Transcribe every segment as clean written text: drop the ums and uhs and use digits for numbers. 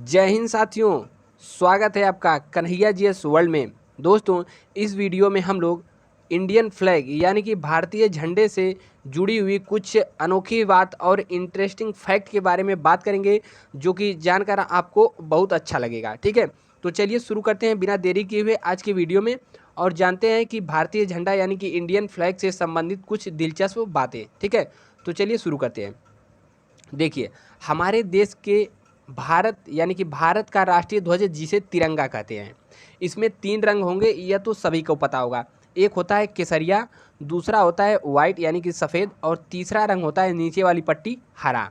जय हिंद साथियों, स्वागत है आपका कन्हैया जीएस वर्ल्ड में। दोस्तों, इस वीडियो में हम लोग इंडियन फ्लैग यानी कि भारतीय झंडे से जुड़ी हुई कुछ अनोखी बात और इंटरेस्टिंग फैक्ट के बारे में बात करेंगे, जो कि जानकर आपको बहुत अच्छा लगेगा। ठीक है, तो चलिए शुरू करते हैं बिना देरी किए हुए आज की वीडियो में और जानते हैं कि भारतीय झंडा यानी कि इंडियन फ्लैग से संबंधित कुछ दिलचस्प बातें। ठीक है, तो चलिए शुरू करते हैं। देखिए, हमारे देश के भारत यानी कि भारत का राष्ट्रीय ध्वज जिसे तिरंगा कहते हैं, इसमें 3 रंग होंगे, यह तो सभी को पता होगा। एक होता है केसरिया, दूसरा होता है वाइट यानी कि सफ़ेद, और तीसरा रंग होता है नीचे वाली पट्टी हरा।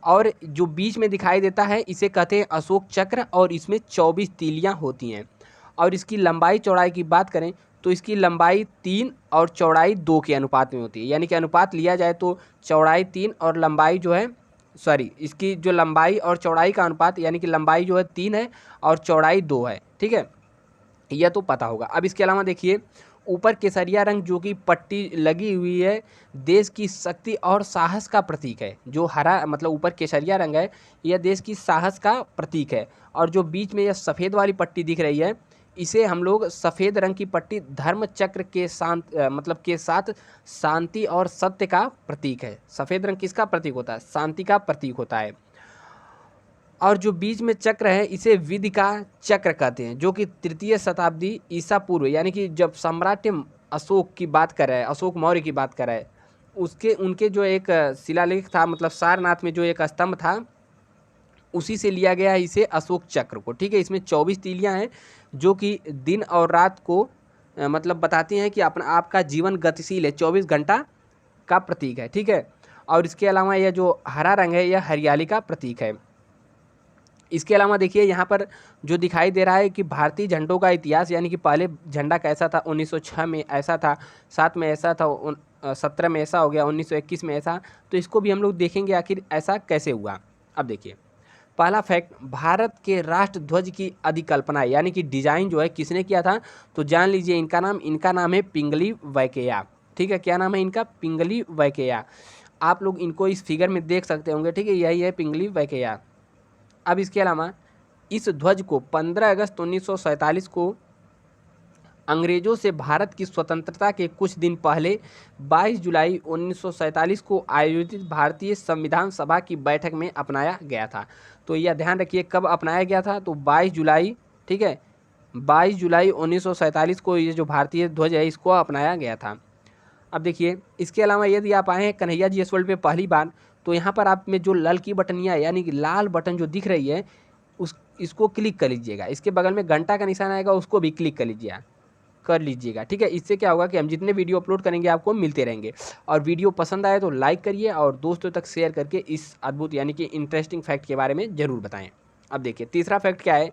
और जो बीच में दिखाई देता है इसे कहते हैं अशोक चक्र, और इसमें 24 तीलियां होती हैं। और इसकी लंबाई चौड़ाई की बात करें तो इसकी लंबाई 3 और चौड़ाई 2 के अनुपात में होती है, यानी कि अनुपात लिया जाए तो चौड़ाई 3 और लंबाई जो है, सॉरी, इसकी जो लंबाई और चौड़ाई का अनुपात यानी कि लंबाई जो है 3 है और चौड़ाई 2 है। ठीक है, यह तो पता होगा। अब इसके अलावा देखिए, ऊपर केसरिया रंग जो कि पट्टी लगी हुई है, देश की शक्ति और साहस का प्रतीक है। जो हरा मतलब ऊपर केसरिया रंग है, यह देश की साहस का प्रतीक है। और जो बीच में यह सफ़ेद वाली पट्टी दिख रही है, इसे हम लोग सफ़ेद रंग की पट्टी धर्म चक्र के मतलब के साथ शांति और सत्य का प्रतीक है। सफ़ेद रंग किसका प्रतीक होता है? शांति का प्रतीक होता है। और जो बीच में चक्र है इसे विधि का चक्र कहते हैं, जो कि 3य शताब्दी ईसा पूर्व यानी कि जब सम्राट अशोक की बात कर रहे हैं, अशोक मौर्य की बात कर रहे हैं, उसके उनके जो एक शिलालेख था, मतलब सारनाथ में जो एक स्तंभ था, उसी से लिया गया है इसे अशोक चक्र को। ठीक है, इसमें 24 तीलियां हैं जो कि दिन और रात को मतलब बताती हैं कि अपना आपका जीवन गतिशील है, 24 घंटा का प्रतीक है। ठीक है, और इसके अलावा यह जो हरा रंग है यह हरियाली का प्रतीक है। इसके अलावा देखिए, यहाँ पर जो दिखाई दे रहा है कि भारतीय झंडों का इतिहास, यानी कि पहले झंडा कैसा था, 1906 में ऐसा था, 7 में ऐसा था, 17 में ऐसा हो गया, 1921 में ऐसा। तो इसको भी हम लोग देखेंगे आखिर ऐसा कैसे हुआ। अब देखिए, पहला फैक्ट, भारत के राष्ट्र ध्वज की अधिकल्पना यानी कि डिजाइन जो है किसने किया था, तो जान लीजिए इनका नाम है पिंगली वैकेया। ठीक है, क्या नाम है इनका? पिंगली वैकेया। आप लोग इनको इस फिगर में देख सकते होंगे। ठीक है, यही है पिंगली वैकेया। अब इसके अलावा इस ध्वज को 15 अगस्त 1947 को अंग्रेजों से भारत की स्वतंत्रता के कुछ दिन पहले 22 जुलाई 1947 को आयोजित भारतीय संविधान सभा की बैठक में अपनाया गया था। तो यह ध्यान रखिए कब अपनाया गया था, तो 22 जुलाई। ठीक है, 22 जुलाई 1947 को ये जो भारतीय ध्वज है इसको अपनाया गया था। अब देखिए, इसके अलावा यदि आप आए हैं कन्हैया जी एस वर्ल्ड पे पहली बार, तो यहाँ पर आप में जो लाल की बटनियाँ यानी कि लाल बटन जो दिख रही है, उस इसको क्लिक कर लीजिएगा। इसके बगल में घंटा का निशान आएगा, उसको भी क्लिक कर लीजिएगा। ठीक है, इससे क्या होगा कि हम जितने वीडियो अपलोड करेंगे आपको मिलते रहेंगे। और वीडियो पसंद आए तो लाइक करिए और दोस्तों तक शेयर करके इस अद्भुत यानी कि इंटरेस्टिंग फैक्ट के बारे में ज़रूर बताएं। अब देखिए, तीसरा फैक्ट क्या है,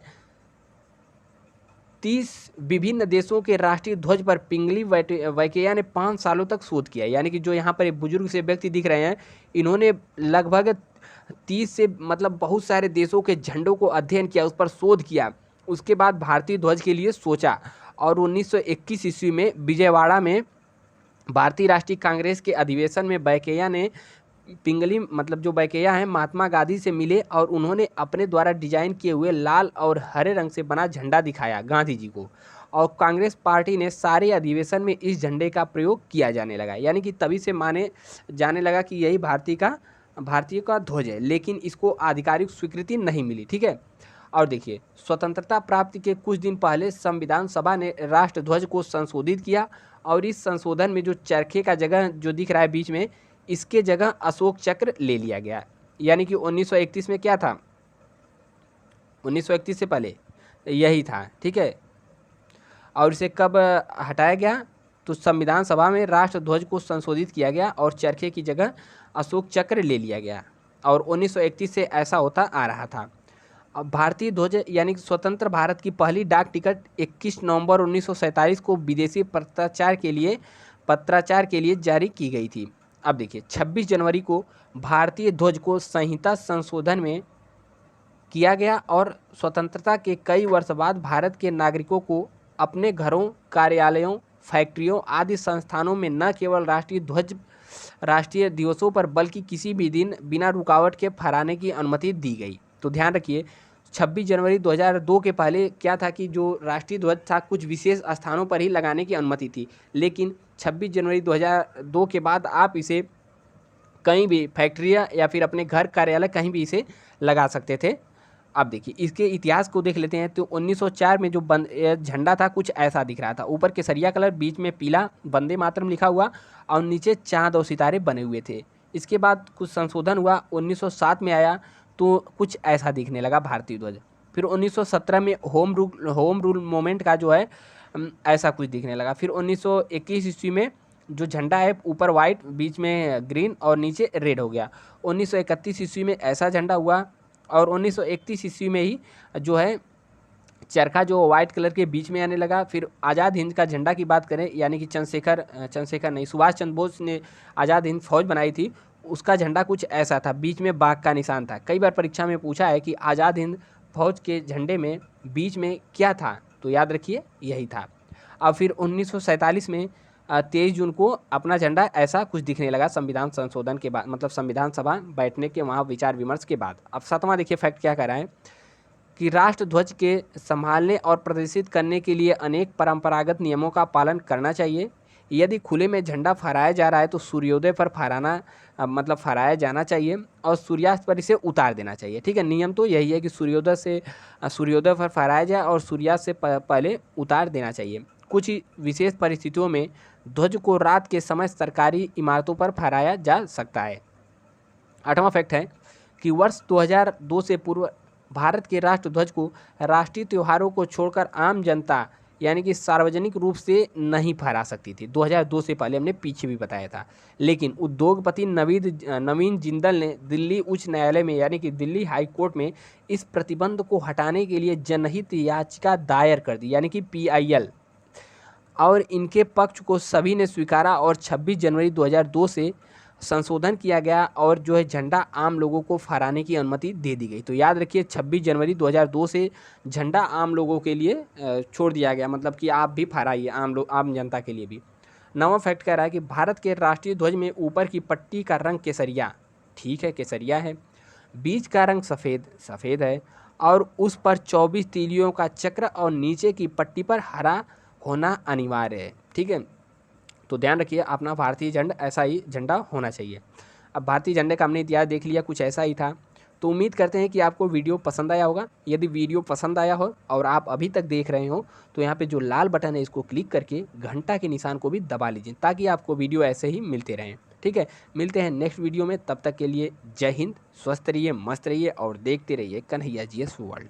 30 विभिन्न देशों के राष्ट्रीय ध्वज पर पिंगली वैकेया ने 5 सालों तक शोध किया। यानी कि जो यहाँ पर एक बुजुर्ग से व्यक्ति दिख रहे हैं, इन्होंने लगभग 30 से मतलब बहुत सारे देशों के झंडों को अध्ययन किया, उस पर शोध किया, उसके बाद भारतीय ध्वज के लिए सोचा। और 1921 ईस्वी में विजयवाड़ा में भारतीय राष्ट्रीय कांग्रेस के अधिवेशन में वैकेया ने पिंगली मतलब जो वैकेया हैं महात्मा गांधी से मिले और उन्होंने अपने द्वारा डिजाइन किए हुए लाल और हरे रंग से बना झंडा दिखाया गांधी जी को, और कांग्रेस पार्टी ने सारे अधिवेशन में इस झंडे का प्रयोग किया जाने लगा। यानी कि तभी से माने जाने लगा कि यही भारतीय का ध्वज है, लेकिन इसको आधिकारिक स्वीकृति नहीं मिली। ठीक है, और देखिए, स्वतंत्रता प्राप्ति के कुछ दिन पहले संविधान सभा ने राष्ट्र ध्वज को संशोधित किया, और इस संशोधन में जो चरखे का जगह जो दिख रहा है बीच में, इसके जगह अशोक चक्र ले लिया गया। यानी कि 1931 में क्या था, 1931 से पहले यही था। ठीक है, और इसे कब हटाया गया, तो संविधान सभा में राष्ट्र ध्वज को संशोधित किया गया और चरखे की जगह अशोक चक्र ले लिया गया, और 1931 से ऐसा होता आ रहा था। अब भारतीय ध्वज यानी कि स्वतंत्र भारत की पहली डाक टिकट 21 नवंबर 1947 को विदेशी पत्राचार के लिए जारी की गई थी। अब देखिए, 26 जनवरी को भारतीय ध्वज को संहिता संशोधन में किया गया, और स्वतंत्रता के कई वर्ष बाद भारत के नागरिकों को अपने घरों, कार्यालयों, फैक्ट्रियों आदि संस्थानों में न केवल राष्ट्रीय दिवसों पर बल्कि किसी भी दिन बिना रुकावट के फहराने की अनुमति दी गई। तो ध्यान रखिए, 26 जनवरी 2002 के पहले क्या था कि जो राष्ट्रीय ध्वज था कुछ विशेष स्थानों पर ही लगाने की अनुमति थी, लेकिन 26 जनवरी 2002 के बाद आप इसे कहीं भी फैक्ट्रियाँ या फिर अपने घर कार्यालय कहीं भी इसे लगा सकते थे। अब देखिए इसके इतिहास को देख लेते हैं। तो 1904 में जो झंडा था कुछ ऐसा दिख रहा था, ऊपर केसरिया कलर, बीच में पीला वंदे मातरम लिखा हुआ और नीचे चाँद और सितारे बने हुए थे। इसके बाद कुछ संशोधन हुआ, 1907 में आया तो कुछ ऐसा दिखने लगा भारतीय ध्वज। फिर 1917 में होम रूल मूवमेंट का जो है ऐसा कुछ दिखने लगा। फिर 1921 ईस्वी में जो झंडा है ऊपर वाइट, बीच में ग्रीन और नीचे रेड हो गया। 1931 ईस्वी में ऐसा झंडा हुआ और 1931 ईस्वी में ही जो है चरखा जो वाइट कलर के बीच में आने लगा। फिर आज़ाद हिंद का झंडा की बात करें, यानी कि सुभाष चंद्र बोस ने आज़ाद हिंद फौज बनाई थी, उसका झंडा कुछ ऐसा था, बीच में बाघ का निशान था। कई बार परीक्षा में पूछा है कि आज़ाद हिंद फौज के झंडे में बीच में क्या था, तो याद रखिए यही था। अब फिर 1947 में 23 जून को अपना झंडा ऐसा कुछ दिखने लगा संविधान संशोधन के बाद, मतलब संविधान सभा बैठने के वहाँ विचार विमर्श के बाद। अब 7वां देखिए फैक्ट क्या कह रहा है कि राष्ट्र ध्वज के संभालने और प्रदर्शित करने के लिए अनेक परंपरागत नियमों का पालन करना चाहिए। यदि खुले में झंडा फहराया जा रहा है तो सूर्योदय पर फहराया जाना चाहिए और सूर्यास्त पर इसे उतार देना चाहिए। ठीक है, नियम तो यही है कि सूर्योदय पर फहराया जाए और सूर्यास्त से पहले उतार देना चाहिए। कुछ विशेष परिस्थितियों में ध्वज को रात के समय सरकारी इमारतों पर फहराया जा सकता है। 8वां फैक्ट है कि वर्ष 2002 से पूर्व भारत के राष्ट्र ध्वज को राष्ट्रीय त्योहारों को छोड़कर आम जनता यानी कि सार्वजनिक रूप से नहीं फहरा सकती थी। 2002 से पहले हमने पीछे भी बताया था, लेकिन उद्योगपति नवीन जिंदल ने दिल्ली उच्च न्यायालय में यानी कि दिल्ली हाई कोर्ट में इस प्रतिबंध को हटाने के लिए जनहित याचिका दायर कर दी, यानी कि PIL, और इनके पक्ष को सभी ने स्वीकारा और 26 जनवरी 2002 से संशोधन किया गया और जो है झंडा आम लोगों को फहराने की अनुमति दे दी गई। तो याद रखिए 26 जनवरी 2002 से झंडा आम लोगों के लिए छोड़ दिया गया, मतलब कि आप भी फहराइए, आम जनता के लिए भी। 9वां फैक्ट कह रहा है कि भारत के राष्ट्रीय ध्वज में ऊपर की पट्टी का रंग केसरिया, ठीक है केसरिया है, बीच का रंग सफ़ेद है और उस पर 24 तीलियों का चक्र और नीचे की पट्टी पर हरा होना अनिवार्य है। ठीक है, तो ध्यान रखिए अपना भारतीय झंडा ऐसा ही झंडा होना चाहिए। अब भारतीय झंडे का हमने इतिहास देख लिया, कुछ ऐसा ही था। तो उम्मीद करते हैं कि आपको वीडियो पसंद आया होगा। यदि वीडियो पसंद आया हो और आप अभी तक देख रहे हो तो यहाँ पे जो लाल बटन है इसको क्लिक करके घंटा के निशान को भी दबा लीजिए, ताकि आपको वीडियो ऐसे ही मिलते रहें। ठीक है, मिलते हैं नेक्स्ट वीडियो में, तब तक के लिए जय हिंद, स्वस्थ रहिए, मस्त रहिए और देखते रहिए कन्हैया GS वर्ल्ड।